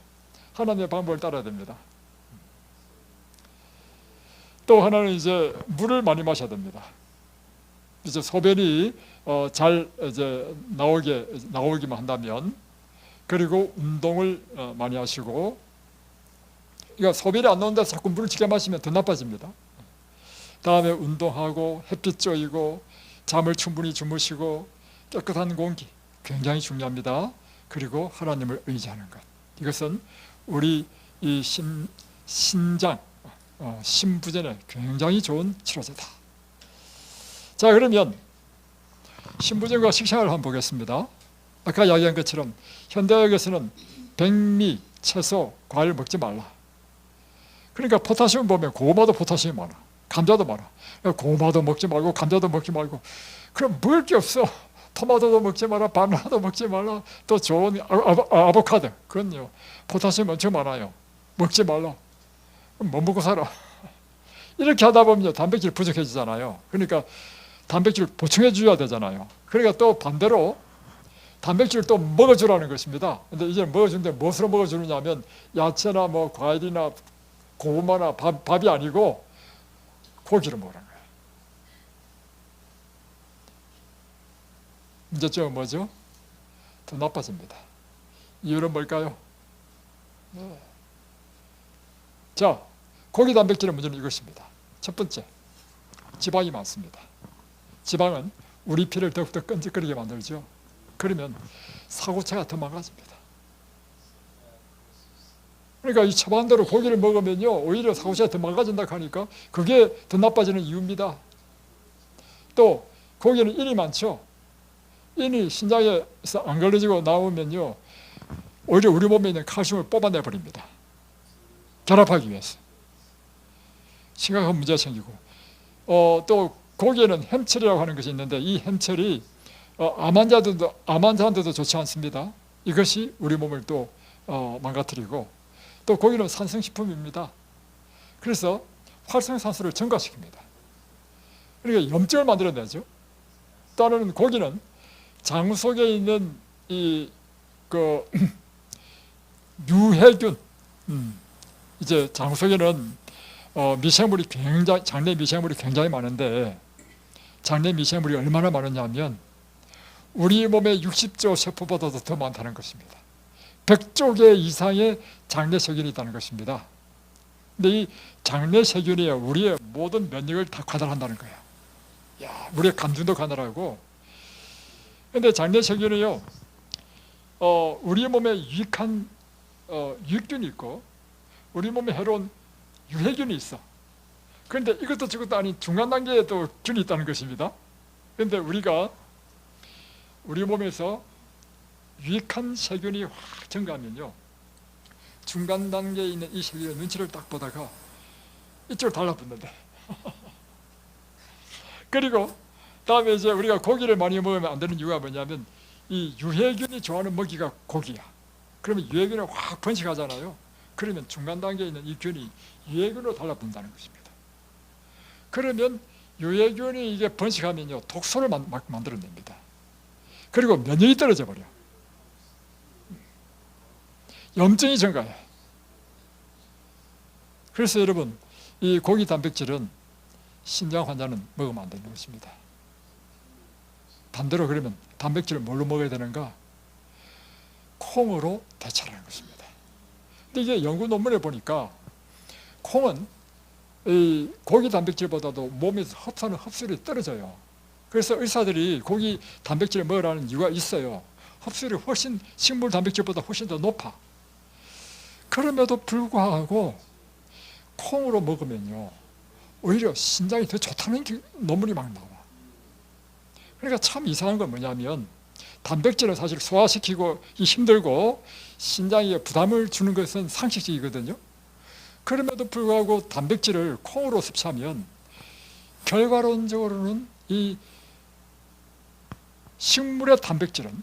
하나님의 방법을 따라야 됩니다. 또 하나는 이제 물을 많이 마셔야 됩니다. 이제 소변이 잘 이제 나오기만 한다면, 그리고 운동을 많이 하시고, 그러니까 소변이 안 나오는데 자꾸 물을 짙게 마시면 더 나빠집니다. 다음에 운동하고 햇빛 쬐이고 잠을 충분히 주무시고 깨끗한 공기 굉장히 중요합니다. 그리고 하나님을 의지하는 것, 이것은 우리 이 신장, 신부전에 굉장히 좋은 치료제다. 자, 그러면 신부전과 식생활을 한번 보겠습니다. 아까 이야기한 것처럼 현대학에서는 백미, 채소, 과일 먹지 말라. 그러니까 포타시움 보면 고구마도 포타시움이 많아, 감자도 많아. 고구마도 먹지 말고 감자도 먹지 말고, 그럼 먹을 게 없어. 토마토도 먹지 마라, 바나나도 먹지 말라, 또 좋은 아보카도, 그건요 포타시움 엄청 많아요. 먹지 말라. 그럼 못 먹고 살아. 이렇게 하다 보면 단백질 부족해지잖아요. 그러니까 단백질 보충해 줘야 되잖아요. 그러니까 또 반대로 단백질을 또 먹어주라는 것입니다. 근데 이제 먹어주는데 무엇으로 먹어주느냐 하면 야채나 뭐 과일이나 고구마나 밥이 아니고 고기를 먹으라는 거예요. 문제점은 뭐죠? 더 나빠집니다. 이유는 뭘까요? 자, 고기 단백질의 문제는 이것입니다. 첫 번째, 지방이 많습니다. 지방은 우리 피를 더욱더 끈적거리게 만들죠. 그러면 사고체가 더 망가집니다. 그러니까 이 처방대로 고기를 먹으면요, 오히려 사고체가 더 망가진다 하니까 그게 더 나빠지는 이유입니다. 또 고기는 인이 많죠. 인이 신장에서 안 걸러지고 나오면요, 오히려 우리 몸에 있는 칼슘을 뽑아내 버립니다. 결합하기 위해서. 심각한 문제가 생기고, 또 고기에는 햄철이라고 하는 것이 있는데, 이 햄철이 암 환자한테도 좋지 않습니다. 이것이 우리 몸을 또 망가뜨리고, 또 고기는 산성식품입니다. 그래서 활성산소를 증가시킵니다. 그러니까 염증을 만들어내죠. 또는 고기는 장 속에 있는 유해균, 이제 장 속에는 미생물이 장내 미생물이 굉장히 많은데, 장내 미생물이 얼마나 많으냐면 우리 몸의 60조 세포보다도 더 많다는 것입니다. 100조 개 이상의 장내 세균이 있다는 것입니다. 근데 이 장내 세균이 우리의 모든 면역을 다 관할한다는 거예요. 우리의 감정도 관할하고. 근데 장내 세균이요, 우리 몸에 유익한 유익균이 있고 우리 몸에 해로운 유해균이 있어. 그런데 이것도 저것도 아닌 중간 단계에 또 균이 있다는 것입니다. 그런데 우리가 우리 몸에서 유익한 세균이 확 증가하면요, 중간 단계에 있는 이 세균의 눈치를 딱 보다가 이쪽으로 달라붙는데 그리고 다음에 이제 우리가 고기를 많이 먹으면 안 되는 이유가 뭐냐면, 이 유해균이 좋아하는 먹이가 고기야. 그러면 유해균이 확 번식하잖아요. 그러면 중간 단계에 있는 이 균이 유해균으로 달라붙는다는 것입니다. 그러면 유해균이 이게 번식하면요, 독소를 만들어냅니다. 그리고 면역이 떨어져 버려. 염증이 증가해. 그래서 여러분, 이 고기 단백질은 심장 환자는 먹으면 안 되는 것입니다. 반대로 그러면 단백질을 뭘로 먹어야 되는가? 콩으로 대체하는 것입니다. 근데 이게 연구 논문에 보니까 콩은 이 고기 단백질보다도 몸에서 흡수율이 떨어져요. 그래서 의사들이 고기 단백질을 먹으라는 이유가 있어요. 흡수율이 훨씬 식물 단백질보다 훨씬 더 높아. 그럼에도 불구하고 콩으로 먹으면요 오히려 신장이 더 좋다는 논문이 막 나와. 그러니까 참 이상한 건 뭐냐면 단백질은 사실 소화시키고 힘들고 신장에 부담을 주는 것은 상식적이거든요. 그럼에도 불구하고 단백질을 콩으로 섭취하면 결과론적으로는 이 식물의 단백질은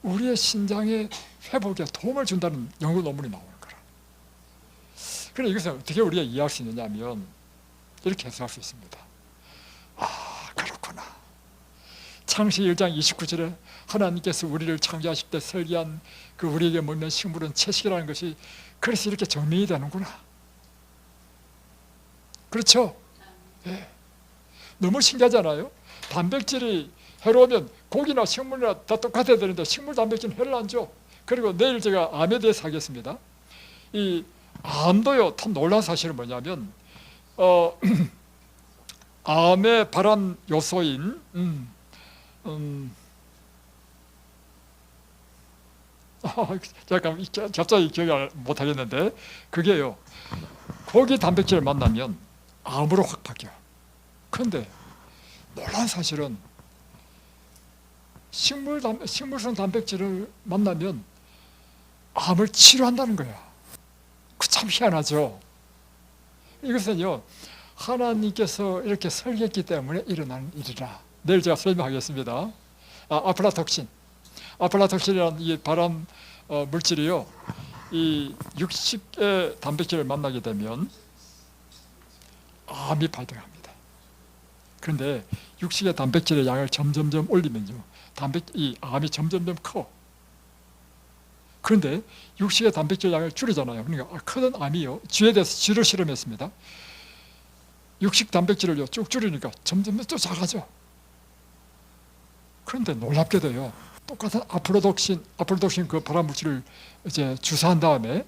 우리의 신장의 회복에 도움을 준다는 연구 논문이 나오는 거라. 그럼 이것을 어떻게 우리가 이해할 수 있느냐 하면 이렇게 해석할 수 있습니다. 아, 그렇구나. 창세기 1장 29절에 하나님께서 우리를 창조하실 때 설계한 그 우리에게 먹는 식물은 채식이라는 것이 그래서 이렇게 정리이 되는구나. 그렇죠? 네. 너무 신기하잖아요. 단백질이 해로우면 고기나 식물이나 다 똑같아야 되는데 식물 단백질은 해를 안 줘. 그리고 내일 제가 암에 대해서 하겠습니다. 이 암도요 참 놀라운 사실은 뭐냐면 암의 발암 요소인 잠깐 갑자기 기억이 못 하겠는데 그게요 고기 단백질을 만나면 암으로 확 바뀌어. 그런데 놀라운 사실은 식물성 단백질을 만나면 암을 치료한다는 거야. 그 참 희한하죠. 이것은요 하나님께서 이렇게 설계했기 때문에 일어나는 일이라. 내일 제가 설명하겠습니다. 아플라톡신이라는 이 발암 물질이요 이 육식의 단백질을 만나게 되면 암이 발병합니다. 그런데 육식의 단백질의 양을 점점점 올리면요 이 암이 점점점 커. 그런데 육식의 단백질 양을 줄이잖아요. 그러니까 크던 암이요 쥐에 대해서 쥐를 실험했습니다. 육식 단백질을 쭉 줄이니까 점점 또 작아져. 그런데 놀랍게도요 똑같은 아플라톡신 그 발암 물질을 이제 주사한 다음에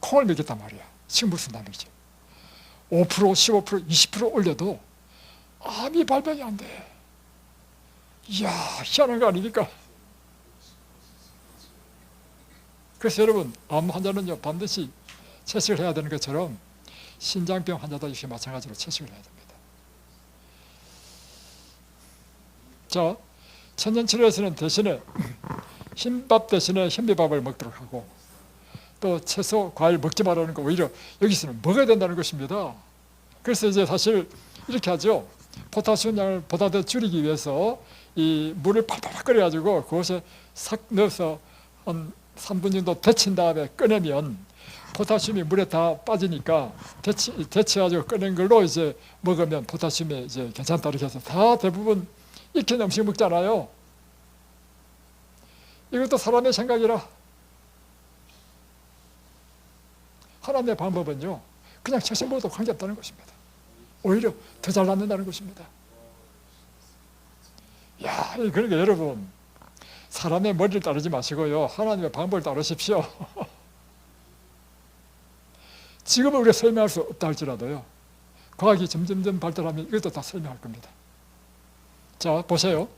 콩을 먹였단 말이야. 식물성 단백질 5%, 15%, 20% 올려도 암이 발병이 안 돼. 이야, 희한한 거 아닙니까? 그래서 여러분, 암 환자는요 반드시 채식을 해야 되는 것처럼 신장병 환자도 역시 마찬가지로 채식을 해야 됩니다. 자, 천연치료에서는 대신에 흰밥 대신에 현미밥을 먹도록 하고 또 채소, 과일 먹지 말라는 거 오히려 여기서는 먹어야 된다는 것입니다. 그래서 이제 사실 이렇게 하죠. 포타시움 양을 보다 더 줄이기 위해서 이 물을 팔팔 끓여가지고 그것에 싹 넣어서 한 3분 정도 데친 다음에 꺼내면 포타시움이 물에 다 빠지니까 데쳐가지고 꺼낸 걸로 이제 먹으면 포타시움이 이제 괜찮다 이렇게 해서 다 대부분 익힌 음식 먹잖아요. 이것도 사람의 생각이라. 하나님의 방법은요 그냥 채식 먹어도 관계없다는 것입니다. 오히려 더 잘 낫는다는 것입니다. 야, 그러니까 여러분 사람의 머리를 따르지 마시고요 하나님의 방법을 따르십시오. 지금은 우리가 설명할 수 없다 할지라도요 과학이 점점점 발달하면 이것도 다 설명할 겁니다. 자, 보세요.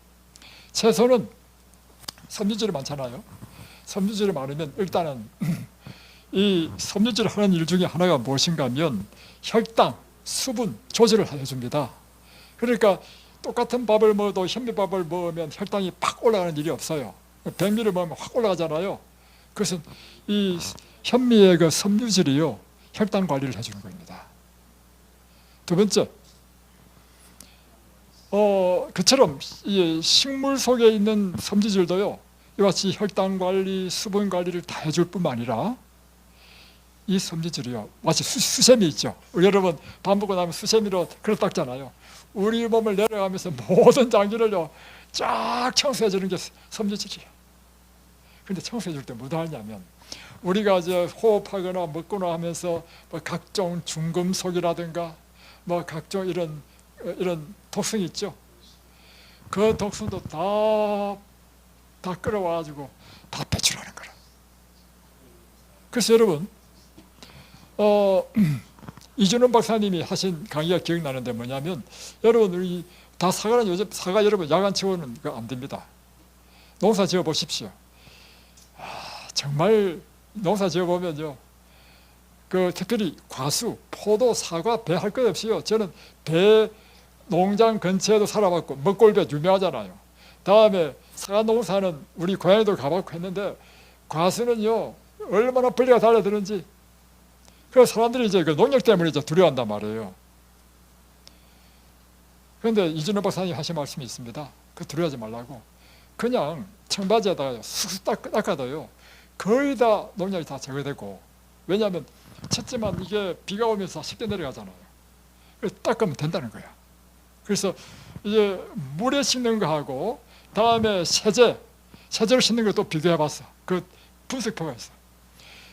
채소는 섬유질이 많잖아요. 섬유질이 많으면 일단은 이 섬유질을 하는 일 중에 하나가 무엇인가 하면 혈당, 수분 조절을 해줍니다. 그러니까 똑같은 밥을 먹어도 현미밥을 먹으면 혈당이 팍 올라가는 일이 없어요. 백미를 먹으면 확 올라가잖아요. 그것은 이 현미의 그 섬유질이요 혈당 관리를 해주는 겁니다. 두 번째, 그처럼 이 식물 속에 있는 섬유질도요 이와 같이 혈당 관리, 수분 관리를 다 해줄 뿐만 아니라 이 섬유질이요 마치 수세미 있죠. 우리 여러분 밥 먹고 나면 수세미로 그릇 닦잖아요. 우리 몸을 내려가면서 모든 장기를요 쫙 청소해 주는 게 섬유질이에요. 그런데 청소해 줄 때 뭐 하냐면 우리가 이제 호흡하거나 먹거나 하면서 뭐 각종 중금속이라든가 뭐 각종 이런 독성이 있죠. 그 독성도 다 끌어와가지고 다 배출하는 거라. 그래서 여러분 이준원 박사님이 하신 강의가 기억나는데 뭐냐면 여러분 우리 다 사과는 요즘 사과 여러분 야간 채우는 거 안 됩니다. 농사 지어 보십시오. 정말 농사 지어 보면요, 그 특별히 과수, 포도, 사과, 배 할 것 없이요. 저는 배 농장 근처에도 살아봤고 먹골배 유명하잖아요. 다음에 사과 농사는 우리 고향에도 가봤고 했는데 과수는요 얼마나 벌레가 달려드는지. 그래서 사람들이 이제 그 농약 때문에 이제 두려워한단 말이에요. 그런데 이준호 박사님 하신 말씀이 있습니다. 그 두려워하지 말라고. 그냥 청바지에다가 쑥쑥 닦아도요 거의 다 농약이 다 제거되고, 왜냐하면 첫째만 이게 비가 오면서 쉽게 내려가잖아요. 그래서 닦으면 된다는 거야. 그래서 이제 물에 씻는 거하고 다음에 세제로 씻는 거 또 비교해봤어. 그 분석표가 있어.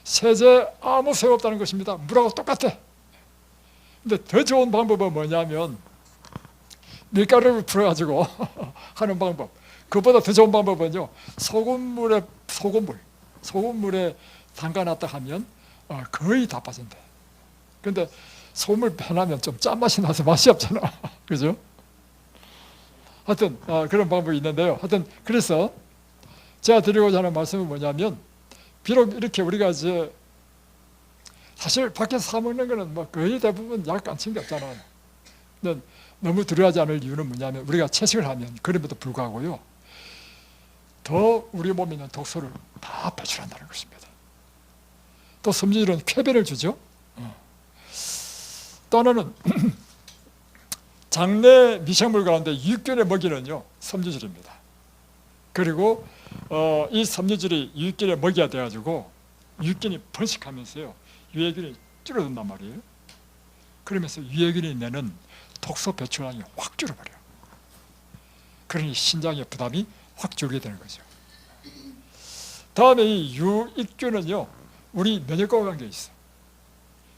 세제 아무 소용없다는 것입니다. 물하고 똑같아. 근데 더 좋은 방법은 뭐냐면 밀가루를 풀어가지고 하는 방법. 그보다 더 좋은 방법은요, 소금물에 담가놨다 하면 거의 다 빠진대. 근데 소금을 빼놓으면 좀 짠맛이 나서 맛이 없잖아. 그죠? 하여튼 그런 방법이 있는데요. 하여튼 그래서 제가 드리고자 하는 말씀은 뭐냐면, 비록 이렇게 우리가 이제 사실 밖에서 사 먹는 거는 뭐 거의 대부분 약 안 친 게 없잖아요. 근데 너무 두려워하지 않을 이유는 뭐냐면, 우리가 채식을 하면 그럼에도 불구하고요 더 우리 몸에 있는 독소를 다 배출한다는 것입니다. 또 섬유질은 쾌변을 주죠. 또 하나는 장내 미생물 가운데 유익균에 먹이는요 섬유질입니다. 그리고 이 섬유질이 유익균에 먹이가 돼가지고 유익균이 번식하면서요 유해균이 줄어든단 말이에요. 그러면서 유해균이 내는 독소 배출량이 확 줄어버려요. 그러니 신장의 부담이 확 줄게 되는 거죠. 다음에 이 유익균은요 우리 면역과 관계가 있어.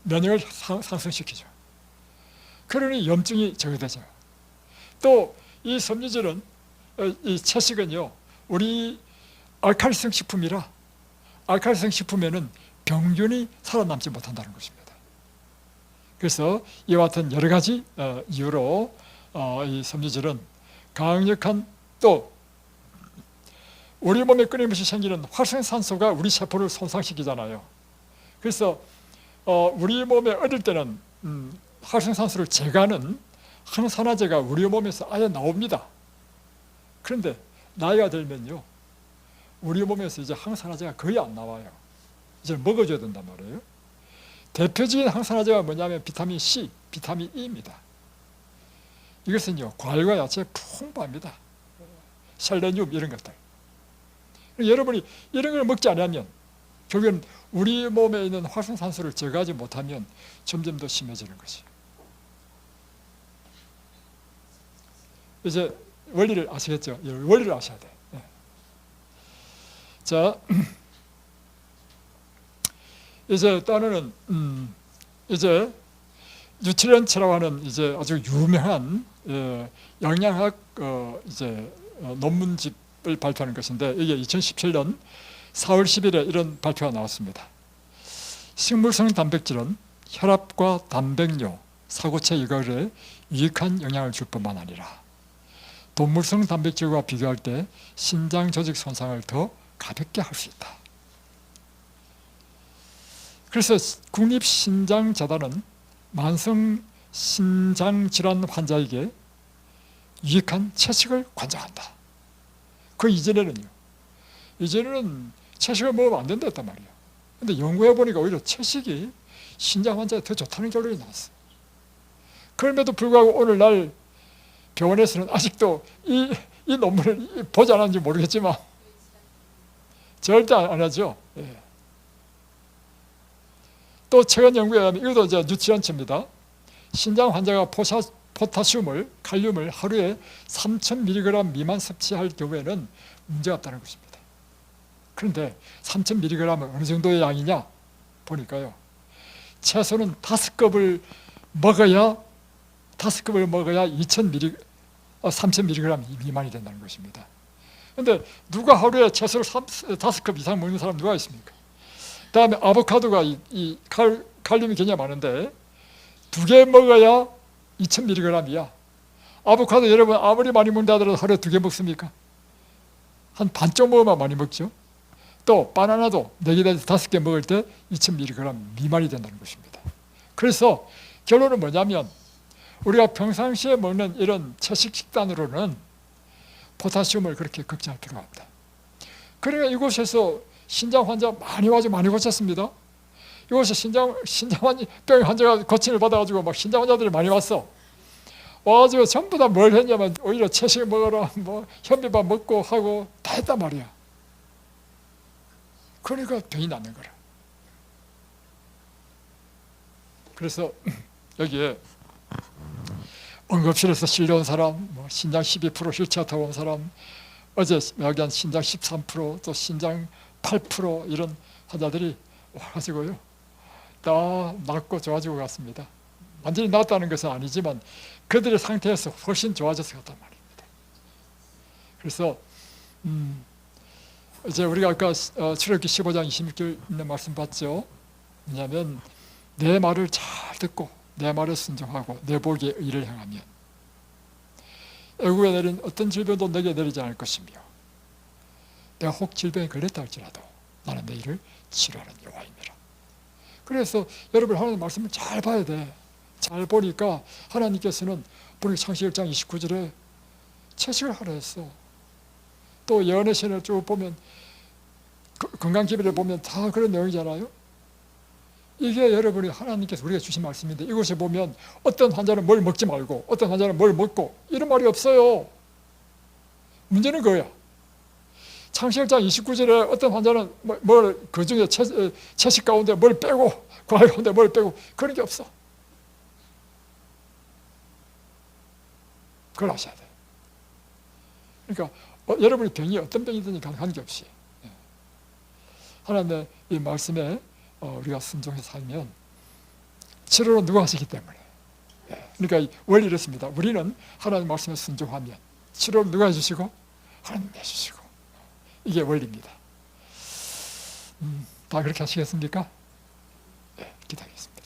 면역을 상승시키죠. 그러니 염증이 제거되죠. 또 이 섬유질은, 이 채식은요 우리 알칼리성 식품이라, 알칼리성 식품에는 병균이 살아남지 못한다는 것입니다. 그래서 이와 같은 여러 가지 이유로 이 섬유질은 강력한, 또 우리 몸에 끊임없이 생기는 활성산소가 우리 세포를 손상시키잖아요. 그래서 우리 몸에 어릴 때는 활성산소를 제거하는 항산화제가 우리 몸에서 아예 나옵니다. 그런데 나이가 들면요 우리 몸에서 이제 항산화제가 거의 안 나와요. 이제 먹어줘야 된단 말이에요. 대표적인 항산화제가 뭐냐면 비타민 C, 비타민 E입니다. 이것은요 과일과 야채에 풍부합니다. 셀레늄 이런 것들. 여러분이 이런 걸 먹지 않으면 결국은 우리 몸에 있는 활성산소를 제거하지 못하면 점점 더 심해지는 거지. 이제 원리를 아시겠죠? 원리를 아셔야 돼. 자, 이제 또 하나는 이제 뉴트리언츠라고 하는 이제 아주 유명한 영양학 이제 논문집을 발표하는 것인데, 이게 2017년 4월 10일에 이런 발표가 나왔습니다. 식물성 단백질은 혈압과 단백뇨, 사고체 이거에 유익한 영향을 줄 뿐만 아니라 동물성 단백질과 비교할 때 신장 조직 손상을 더 가볍게 할 수 있다. 그래서 국립신장재단은 만성 신장질환 환자에게 유익한 채식을 권장한다. 그 이전에는 채식을 먹으면 안 된다 했단 말이에요. 근데 연구해 보니까 오히려 채식이 신장 환자에 더 좋다는 결론이 나왔어요. 그럼에도 불구하고 오늘날 병원에서는 아직도 이 논문을 보지 않았는지 모르겠지만 절대 안 하죠. 예. 또 최근 연구에 의하면, 이것도 이제 뉴트리언츠입니다. 신장 환자가 포타슘을, 칼륨을 하루에 3000mg 미만 섭취할 경우에는 문제가 없다는 것입니다. 그런데 3000mg은 어느 정도의 양이냐 보니까요, 채소는 5컵을 먹어야 3000mg 미만이 된다는 것입니다. 그런데 누가 하루에 채소를 5컵 이상 먹는 사람 누가 있습니까? 다음에 아보카도가 이 칼륨이 굉장히 많은데 2개 먹어야 2000mg이야. 아보카도 여러분 아무리 많이 먹는다 하더라도 하루에 2개 먹습니까? 한 반쪽 먹으면 많이 먹죠. 또 바나나도 4개에서 5개 먹을 때 2000mg 미만이 된다는 것입니다. 그래서 결론은 뭐냐면 우리가 평상시에 먹는 이런 채식 식단으로는 포타슘을 그렇게 걱정할 필요가 없다. 그러니까 이곳에서 신장 환자 많이 와서 많이 고쳤습니다. 이곳에 신장병 환자가 거침을 받아가지고 막 신장 환자들이 많이 왔어. 와가지고 전부 다 뭘 했냐면 오히려 채식 먹어라, 뭐 현미밥 먹고 하고 다 했단 말이야. 그러니까 병이 낫는 거라. 그래서 여기에 응급실에서 실려온 사람, 뭐 신장 12% 휠체어 타고 온 사람, 어제 여기한 신장 13%, 또 신장 8% 이런 환자들이 와가지고요, 다 낫고 좋아지고 갔습니다. 완전히 낫다는 것은 아니지만 그들의 상태에서 훨씬 좋아져서 갔단 말입니다. 그래서 이제 우리가 아까 출애굽기 15장 26절 있는 말씀 봤죠. 왜냐하면 내 말을 잘 듣고 내 말에 순종하고 내 보기에 의를 행하면 애국에 내린 어떤 질병도 내게 내리지 않을 것이며 내가 혹 질병에 걸렸다 할지라도 나는 내 일을 치료하는 여호와입니다. 그래서 여러분 하나님의 말씀을 잘 봐야 돼. 잘 보니까 하나님께서는 보니까 창세기 1장 29절에 채식을 하라 했어. 또 예언의 시를 쭉 보면 건강기별을 보면 다 그런 내용이잖아요. 이게 여러분이 하나님께서 우리가 주신 말씀인데 이곳에 보면 어떤 환자는 뭘 먹지 말고 어떤 환자는 뭘 먹고 이런 말이 없어요. 문제는 그거야. 창세기 1장 29절에 어떤 환자는 뭘 그중에 채식 가운데 뭘 빼고 과일 가운데 뭘 빼고 그런 게 없어. 그걸 아셔야 돼요. 그러니까 여러분의 병이 어떤 병이든지 관계없이 하나님의 이 말씀에 우리가 순종해서 살면 치료는 누가 하시기 때문에. 그러니까 원리 이렇습니다. 우리는 하나님 말씀에 순종하면 치료를 누가 해주시고 하나님 해주시고, 이게 원리입니다. 다 그렇게 하시겠습니까? 네, 기도하겠습니다.